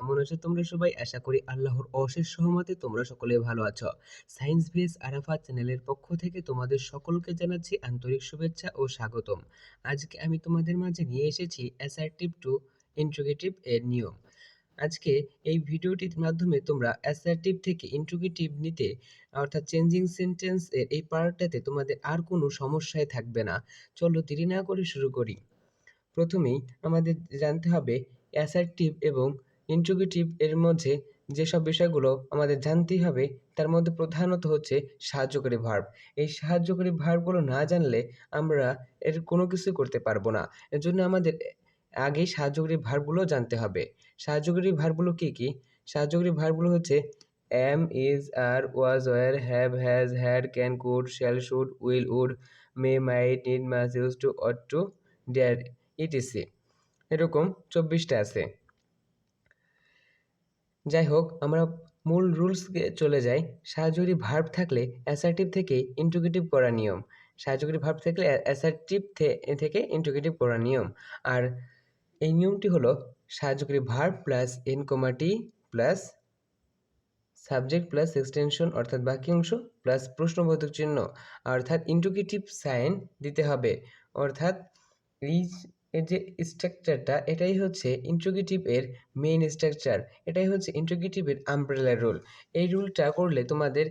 কেমন আছো তোমরা সবাই? আশা করি আল্লাহর অশেষ সহমতে তোমরা সকলে ভালো আছো। সায়েন্স বেস আরাফাত চ্যানেলের পক্ষ থেকে তোমাদের সকলকে জানাচ্ছি আন্তরিক শুভেচ্ছা ও স্বাগতম। আজকে আমি তোমাদের মাঝে নিয়ে এসেছি অ্যাসার্টিভ টু ইন্ট্রোগেটিভ এর নিয়ম। আজকে এই ভিডিওটির মাধ্যমে তোমরা অ্যাসার্টিভ থেকে ইন্ট্রোগেটিভ নিতে অর্থাৎ চেঞ্জিং সেন্টেন্স এর এই পার্টটাতে তোমাদের আর কোনো সমস্যায় থাকবে না। চলো দেরি না করে শুরু করি। প্রথমেই আমাদের জানতে হবে অ্যাসার্টিভ এবং ইন্ট্রোগেটিভ এর মধ্যে যেসব বিষয়গুলো আমাদের জানতেই হবে, তার মধ্যে প্রধানত হচ্ছে সাহায্যকারী ভার্ব। এই সাহায্যকারী ভার্বগুলো না জানলে আমরা এর কোনো কিছুই করতে পারবো না। এর জন্য আমাদের আগেই সাহায্যকারী ভার্বগুলো জানতে হবে। সাহায্যকারী ভার্বগুলো কী কী? সাহায্যকারী ভার্বগুলো হচ্ছে am, is, are, was, were, have, has, had, can, could, shall, should, will, would, may, might, need, must, use to, ought to, dare, etc. এরকম 24টা আছে। যাই হোক, আমরা মূল রুলসকে চলে যাই। সাহায্যকারী ভার্ব থাকলে অ্যাসার্টিভ থেকে ইন্ট্রোগেটিভ করা নিয়ম। সাহায্যকারী ভার্ব থাকলে অ্যাসার্টিভ থেকে ইন্ট্রোগেটিভ করা নিয়ম। আর এই নিয়মটি হলো সাহায্যকারী verb plus N comma T plus subject plus extension অর্থাৎ বাক্যাংশ প্লাস প্রশ্নবোধক চিহ্ন অর্থাৎ ইন্ট্রোগেটিভ সাইন দিতে হবে। অর্থাৎ এই এর যে স্ট্রাকচারটা, এটাই হচ্ছে ইন্ট্রোগেটিভ এর মেইন স্ট্রাকচার। এটাই হচ্ছে ইন্ট্রোগেটিভ এর আমব্রেলা রুল। এই রুলটা করলে তোমাদের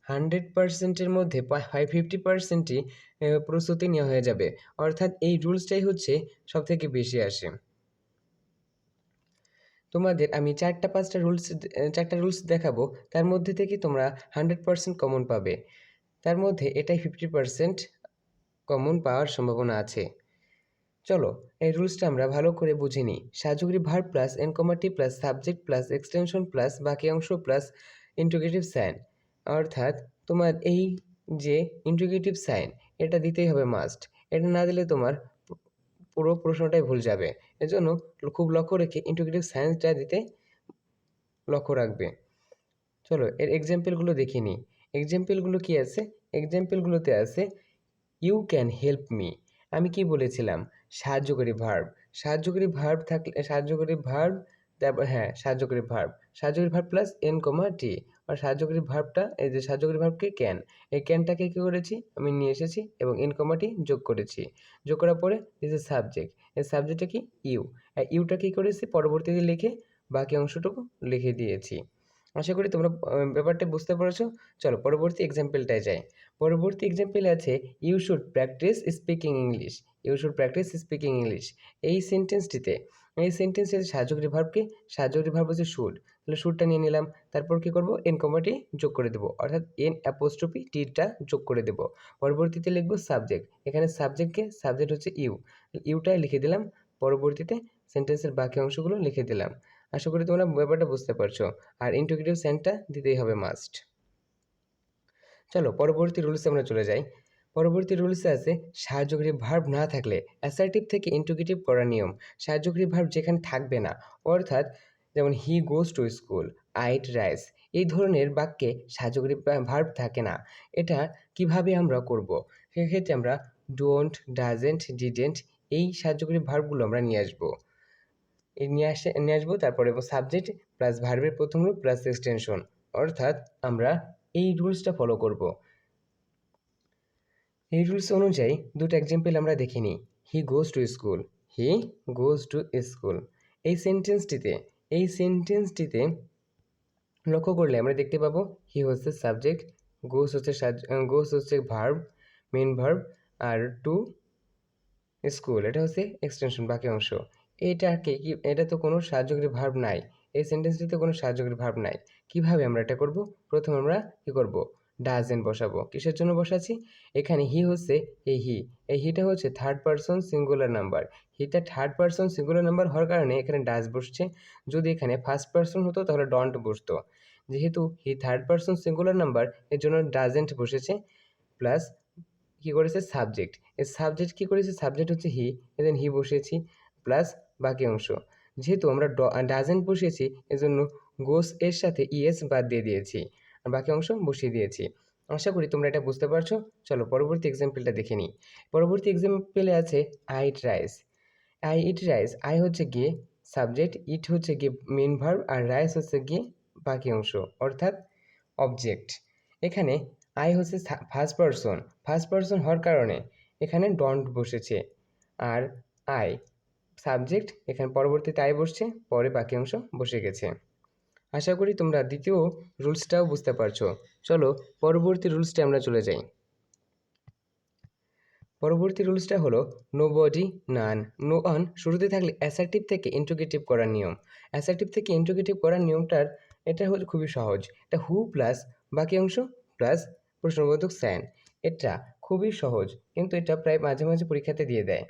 100%-এর মধ্যে 50%ই প্রস্তুতি নেওয়া হয়ে যাবে। অর্থাৎ এই রুলসটাই হচ্ছে সবথেকে বেশি আসে। তোমাদের আমি 4টা রুলস দেখাবো, তার মধ্যে থেকে তোমরা 100% কমন পাবে। তার মধ্যে এটাই 50% কমন পাওয়ার সম্ভাবনা আছে। চলো এই রুলসটা আমরা ভালো করে বুঝে নিই। সাহায্যকারী verb plus N comma T plus subject plus extension plus বাক্যাংশ প্লাস ইন্ট্রোগেটিভ সাইন। অর্থাৎ তোমার এই যে ইন্ট্রোগেটিভ সাইন, এটা দিতেই হবে মাস্ট। এটা না দিলে তোমার পুরো প্রশ্নটাই ভুল যাবে। এজন্য খুব লক্ষ্য রেখে ইন্টিগ্রেটিভ সায়েন্সটা দিতে লক্ষ্য রাখবে। চলো এর এক্সাম্পলগুলো দেখে নিই। এক্সাম্পলগুলো কি আছে? এক্সাম্পলগুলোতে আছে ইউ ক্যান হেল্প মি। আমি কি বলেছিলাম? সাহায্যকারী ভার্ব। সাহায্যকারী ভার্ব থাকলে সাহায্যকারী ভার্ব, তারপর হ্যাঁ সাহায্যকারী ভার্ব প্লাস এন কমা টি। আর সাহায্যকারী ভার্বটা, এই যে সাহায্যকারী ভার্বকে ক্যান, এই ক্যানটাকে কী করেছি আমি নিয়ে এসেছি এবং এন কমা টি যোগ করেছি। যোগ করার পরে দিস ইজ সাবজেক্ট। এই সাবজেক্টটা কি? ইউ। ইউটা কী করেছি পরবর্তীতে লিখে বাকি অংশটুকু লিখে দিয়েছি। আশা করি তোমরা ব্যাপারটা বুঝতে পেরেছো। চলো পরবর্তী এক্সাম্পলটায় যাই। পরবর্তী এক্সাম্পলে আছে you should practise speaking English. You should practise speaking English. এই সেন্টেন্সটিতে সাহায্যকারী ভার্ব কি? সাহায্যকারী ভার্ব হচ্ছে শুড। তাহলে শুডটা নিয়ে নিলাম। তারপর কি করব? এন কমাটি যোগ করে দেবো, অর্থাৎ এন অ্যাপোস্ট্রফি টিটা যোগ করে দেবো। পরবর্তীতে লিখবো সাবজেক্ট। এখানে সাবজেক্ট হচ্ছে ইউ, ইউটাই লিখে দিলাম। পরবর্তীতে সেন্টেন্সের বাকি অংশগুলো লিখে দিলাম। আশা করি তোমরা ব্যাপারটা বুঝতে পারছো। আর ইন্টিগ্রেটিভ সাইনটা দিতেই হবে মাস্ট। চলো পরবর্তী রুলসে আমরা চলে যাই। পরবর্তী রুলসে আছে সাহায্যকারী ভার্ব না থাকলে অ্যাসার্টিভ থেকে ইন্টিগ্রেটিভ করার নিয়ম। সাহায্যকারী ভার্ব যেখানে থাকবে না, অর্থাৎ যেমন he goes to school, I eat rice, এই ধরনের বাক্যে সাহায্যকারী ভার্ব থাকে না। এটা কিভাবে আমরা করব? সেক্ষেত্রে আমরা ডোন্ট, ডাজেন্ট, ডিডেন্ট এই সাহায্যকারী ভার্বগুলো আমরা নিয়ে আসবো। নিয়ে আসবো তারপরে সাবজেক্ট প্লাস ভার্বের প্রথম রূপ প্লাস এক্সটেনশন। অর্থাৎ আমরা এই রুলসটা ফলো করব। এই রুলস অনুযায়ী দুটো এক্সাম্পল আমরা দেখে নিই। He goes to school, he goes to school. এই সেন্টেন্সটিতে লক্ষ্য করলে আমরা দেখতে পাবো হি হচ্ছে সাবজেক্ট, গোজ হচ্ছে ভার্ব, মেন ভার্ব, আর টু স্কুল এটা হচ্ছে এক্সটেনশন বাকি অংশ। এটা তো কোনো সাহায্যকারী ভার্ব নাই। এই সেন্টেন্সটিতে কোনো সাহায্যকারী ভার্ব নাই। কিভাবে আমরা এটা করব? প্রথমে আমরা কি করব? ডাজেন্ট বসাবো। কিসের জন্য বসাচ্ছি? এখানে হি হচ্ছে এই হিটা হচ্ছে থার্ড পারসন সিঙ্গুলার নাম্বার। হিটা থার্ড পারসন সিঙ্গুলার নাম্বার হওয়ার কারণে এখানে ডাজ বসছে। যদি এখানে ফার্স্ট পারসন হতো তাহলে ডন্ট বসতো। যেহেতু he third person singular number, এর জন্য ডাজেন্ট বসেছে। প্লাস কি করেছে? সাবজেক্ট। এই সাবজেক্ট কি করেছে? সাবজেক্ট হচ্ছে হি, এদের হি বসিয়েছি প্লাস বাকি অংশ। যেহেতু আমরা ডাজেন্ট বসিয়েছি, এজন্য গোস এর সাথে ইএস বাদ দিয়ে দিয়েছি আর বাকি অংশ বসিয়ে দিয়েছি। আশা করি তোমরা এটা বুঝতে পারছো। চলো পরবর্তী এক্সাম্পলটা দেখে নিই। পরবর্তী এক্সাম্পলে আছে I eat rice. I eat rice, I হচ্ছে গিয়ে সাবজেক্ট, ইট হচ্ছে গিয়ে মেন ভার্ব, আর রাইস হচ্ছে গিয়ে বাকি অংশ অর্থাৎ অবজেক্ট। এখানে আই হচ্ছে ফার্স্ট পারসন হওয়ার কারণে এখানে ডন্ট বসেছে, আর আই সাবজেক্ট, এখানে পরবর্তীতে আই বসছে, পরে বাকি অংশ বসে গেছে। আশা করি তোমরা দ্বিতীয় রুলসটাও বুঝতে পারছো। চলো পরবর্তী রুলসটা আমরা চলে যাই। পরবর্তী রুলসটা হলো নোবডি, নান, নো অন শুরুতে থাকলে অ্যাসার্টিভ থেকে ইন্ট্রোগেটিভ করার নিয়ম। অ্যাসার্টিভ থেকে ইন্ট্রোগেটিভ করার নিয়মটার এটা হচ্ছে খুবই সহজ। এটা হু প্লাস বাকি অংশ প্লাস প্রশ্নবোধক সাইন। এটা খুবই সহজ, কিন্তু এটা প্রায় মাঝে মাঝে পরীক্ষাতে দিয়ে দেয়।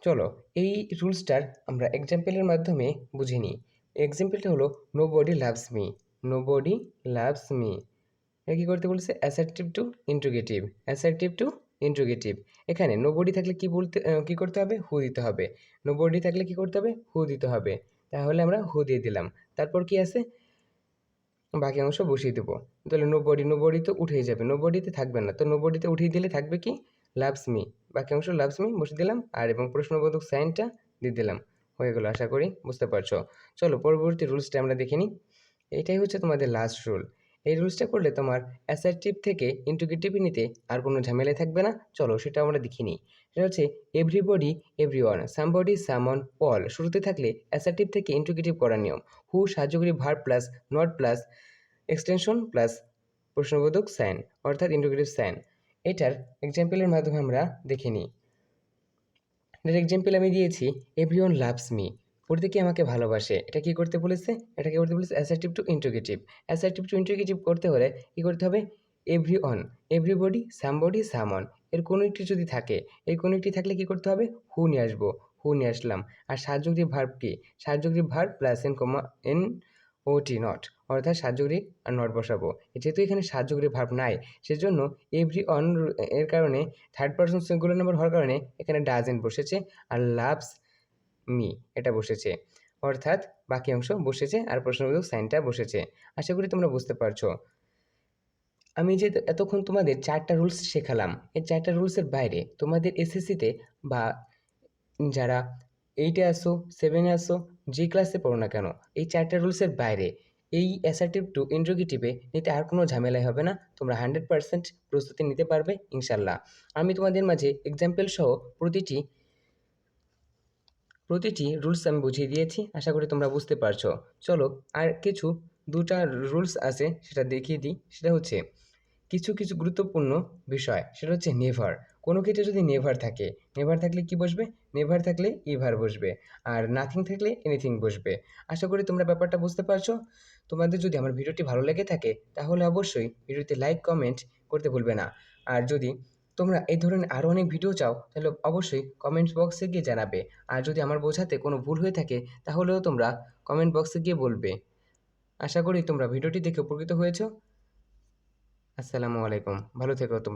চলো এই রুলসটার আমরা এক্সাম্পলের মাধ্যমে বুঝে নিই। এক্সাম্পলটা হলো nobody loves me. Nobody loves me, এটা কী করতে বলেছে? Assertive two interrogative, assertive two interrogative. এখানে নোবডি থাকলে কী করতে হবে? হু দিতে হবে। নোবডি থাকলে কী করতে হবে? হু দিতে হবে। তাহলে আমরা হু দিয়ে দিলাম। তারপর কি আছে? বাকি অংশ বসিয়ে দেবো। তাহলে নোবডি তো উঠেই যাবে, নোবডিতে থাকবে না। তো নোবডিতে উঠিয়ে দিলে থাকবে কি? Loves me. বাকি অংশ লাভস মি বসিয়ে দিলাম, আর এবং প্রশ্নবোধক সাইনটা দিয়ে দিলাম। হয়ে গেল, আশা করি বুঝতে পারছো। চলো পরবর্তী রুলসটা আমরা দেখে নিই। এটাই হচ্ছে তোমাদের লাস্ট রুল। এই রুলসটা করলে তোমার অ্যাসার্টিভ থেকে ইন্ট্রোগেটিভ নিতে আর কোনো ঝামেলাই থাকবে না। চলো সেটা আমরা দেখে নিই। সেটা হচ্ছে এভরিবডি, এভরিওয়ান, সামবডি, সামন, অল শুরুতে থাকলে অ্যাসার্টিভ থেকে ইন্ট্রোগেটিভ করার নিয়ম। হু সাহায্যকারী verb plus not plus extension plus প্রশ্নবোধক সাইন অর্থাৎ ইন্ট্রোগেটিভ সাইন। এটার এক্সাম্পলের মাধ্যমে আমরা দেখে নিই। এটার এক্সাম্পল আমি দিয়েছি এভরিওয়ান লাভস মি, প্রত্যেকে আমাকে ভালোবাসে। এটা কি করতে বলেছে? এটাকে করতে বলেছে assertive two interrogative. Assertive two interrogative করতে হলে কী করতে হবে? এভরিওয়ান, এভরিবডি, সামবডি, সামন এর কোনো একটি যদি থাকে, এই কোনো একটি থাকলে কী করতে হবে? হু নিয়ে আসবো, হু নিয়ে আসলাম। আর সাহায্যকারী ভার্ব কি? সাহায্যকারী verb plus N O T not, অর্থাৎ সাহায্যকারী আর নট বসাবো। যেহেতু এখানে সাহায্যকারী ভার্ব নাই, সেজন্য এভরি অন এর কারণে থার্ড পারসন সিঙ্গুলার নাম্বার হওয়ার কারণে এখানে ডাজেন্ট বসেছে, আর লাভস মি এটা বসেছে, অর্থাৎ বাকি অংশ বসেছে আর প্রশ্নবোধক সাইনটা বসেছে। আশা করি তোমরা বুঝতে পারছো। আমি যে এতক্ষণ তোমাদের 4টা রুলস শেখালাম, এই 4টা রুলসের বাইরে তোমাদের এসএসসিতে বা যারা 8-এ আসো, 7-এ আসো, যে ক্লাসে পড়ো না কেন, এই 4টা রুলসের বাইরে এই অ্যাসার্টিভ টু ইন্ট্রোগেটিভে নিতে আর কোনো ঝামেলাই হবে না। তোমরা 100% প্রস্তুতি নিতে পারবে ইনশাল্লাহ। আমি তোমাদের মাঝে এক্সাম্পল সহ প্রতিটি রুলস আমি বুঝিয়ে দিয়েছি। আশা করি তোমরা বুঝতে পারছো। চলো আর কিছু 2টা রুলস আছে সেটা দেখিয়ে দিই। সেটা হচ্ছে কিছু কিছু গুরুত্বপূর্ণ বিষয়। সেটা হচ্ছে নেভার। কোনো ক্ষেত্রে যদি নেভার থাকে, নেভার থাকলে কি বসবে? নেভার থাকলে ইভার বসবে, আর নাথিং থাকলে এনিথিং বসবে। আশা করি তোমরা ব্যাপারটা বুঝতে পারছো। তোমাদের যদি আমার ভিডিওটি ভালো লেগে থাকে তাহলে অবশ্যই ভিডিওতে লাইক কমেন্ট করতে ভুলবে না। আর যদি তোমরা এই ধরনের আরও অনেক ভিডিও চাও তাহলে অবশ্যই কমেন্ট বক্সে গিয়ে জানাবে। আর যদি আমার বোঝাতে কোনো ভুল হয়ে থাকে তাহলেও তোমরা কমেন্ট বক্সে গিয়ে বলবে। আশা করি তোমরা ভিডিওটি দেখে উপকৃত হয়েছো। আসসালামু আলাইকুম, ভালো থেকো তোমরা।